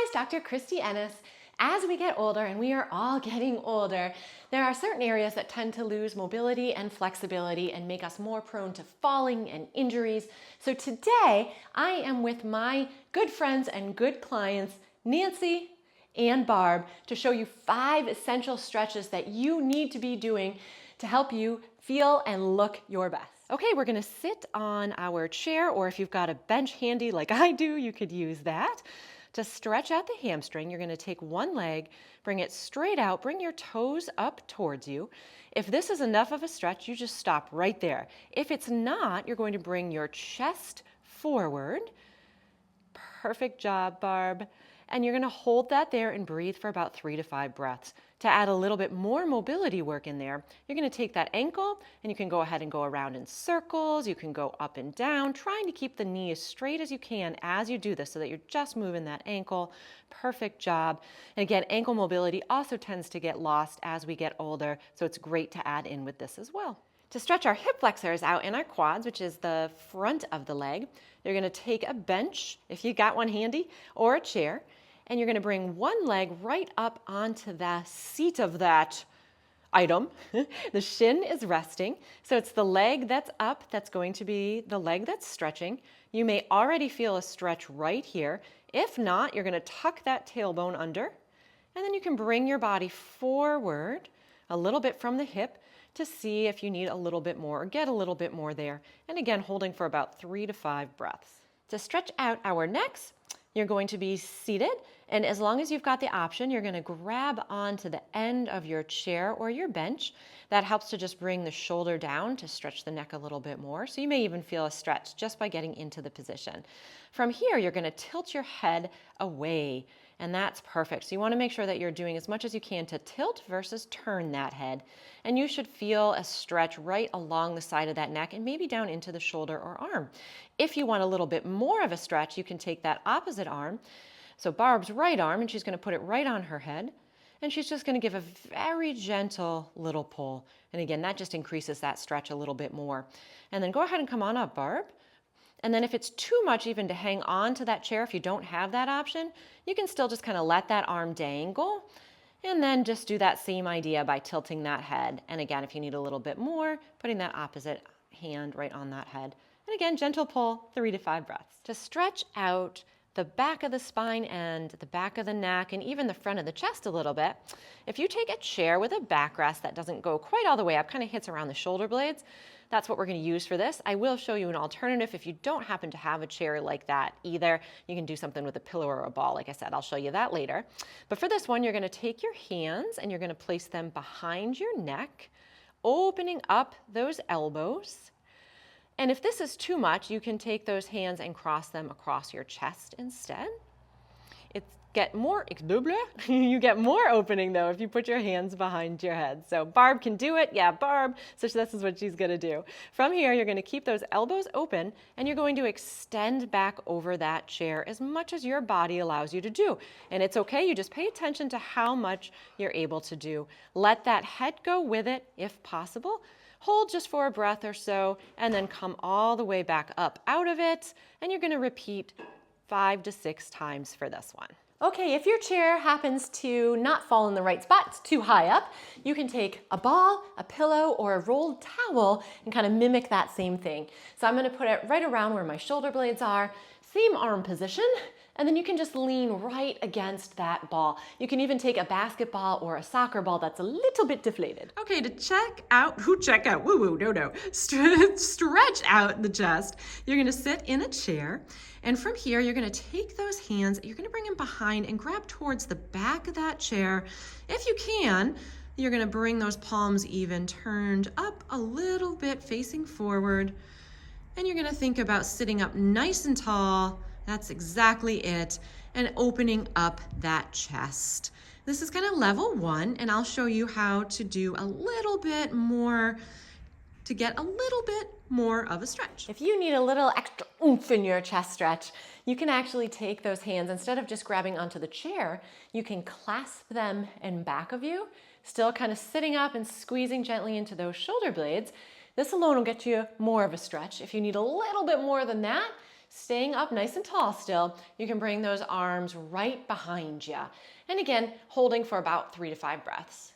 guys, Dr. Christy Ennis. As we get older, and we are all getting older, there are certain areas that tend to lose mobility and flexibility and make us more prone to falling and injuries. So today, I am with my good friends and good clients, Nancy and Barb, to show you 5 essential stretches that you need to be doing to help you feel and look your best. Okay, we're gonna sit on our chair, or if you've got a bench handy like I do, you could use that. To stretch out the hamstring, you're gonna take one leg, bring it straight out, bring your toes up towards you. If this is enough of a stretch, you just stop right there. If it's not, you're going to bring your chest forward. Perfect job, Barb. And you're gonna hold that there and breathe for about 3 to 5 breaths. To add a little bit more mobility work in there, you're gonna take that ankle and you can go ahead and go around in circles, you can go up and down, trying to keep the knee as straight as you can as you do this so that you're just moving that ankle. Perfect job. And again, ankle mobility also tends to get lost as we get older, so it's great to add in with this as well. To stretch our hip flexors out in our quads, which is the front of the leg, you're gonna take a bench, if you got one handy, or a chair, and you're gonna bring one leg right up onto the seat of that item. The shin is resting, so it's the leg that's up that's going to be the leg that's stretching. You may already feel a stretch right here. If not, you're gonna tuck that tailbone under, and then you can bring your body forward a little bit from the hip to see if you need a little bit more or get a little bit more there. And again, holding for about 3 to 5 breaths. To stretch out our necks, you're going to be seated, and as long as you've got the option, you're going to grab onto the end of your chair or your bench. That helps to just bring the shoulder down to stretch the neck a little bit more. So you may even feel a stretch just by getting into the position. From here, you're going to tilt your head away, and that's perfect. So you want to make sure that you're doing as much as you can to tilt versus turn that head. And you should feel a stretch right along the side of that neck and maybe down into the shoulder or arm. If you want a little bit more of a stretch, you can take that opposite arm. So Barb's right arm, and she's going to put it right on her head. And she's just going to give a very gentle little pull. And again, that just increases that stretch a little bit more. And then go ahead and come on up, Barb. And then if it's too much even to hang on to that chair, if you don't have that option, you can still just kind of let that arm dangle and then just do that same idea by tilting that head. And again, if you need a little bit more, putting that opposite hand right on that head. And again, gentle pull, 3 to 5 breaths. To stretch out the back of the spine and the back of the neck and even the front of the chest a little bit, if you take a chair with a backrest that doesn't go quite all the way up, kind of hits around the shoulder blades, that's what we're going to use for this. I will show you an alternative if you don't happen to have a chair like that either. You can do something with a pillow or a ball. Like I said, I'll show you that later. But for this one, you're going to take your hands and you're going to place them behind your neck, opening up those elbows. And if this is too much, you can take those hands and cross them across your chest instead. You get more opening though if you put your hands behind your head. So Barb can do it. Yeah, Barb. So this is what she's going to do. From here, you're going to keep those elbows open and you're going to extend back over that chair as much as your body allows you to do. And it's okay. You just pay attention to how much you're able to do. Let that head go with it if possible. Hold just for a breath or so and then come all the way back up out of it. And you're going to repeat 5 to 6 times for this one. Okay, if your chair happens to not fall in the right spot, it's too high up, you can take a ball, a pillow, or a rolled towel and kind of mimic that same thing. So I'm going to put it right around where my shoulder blades are, same arm position, and then you can just lean right against that ball. You can even take a basketball or a soccer ball that's a little bit deflated. Okay, to stretch out the chest, you're gonna sit in a chair, and from here, you're gonna take those hands, you're gonna bring them behind and grab towards the back of that chair. If you can, you're gonna bring those palms even turned up a little bit, facing forward, and you're gonna think about sitting up nice and tall. That's exactly it. And opening up that chest. This is kind of level 1, and I'll show you how to do a little bit more to get a little bit more of a stretch. If you need a little extra oomph in your chest stretch, you can actually take those hands, instead of just grabbing onto the chair, you can clasp them in back of you, still kind of sitting up and squeezing gently into those shoulder blades. This alone will get you more of a stretch. If you need a little bit more than that, Staying up nice and tall still, you can bring those arms right behind you. And again, holding for about 3 to 5 breaths.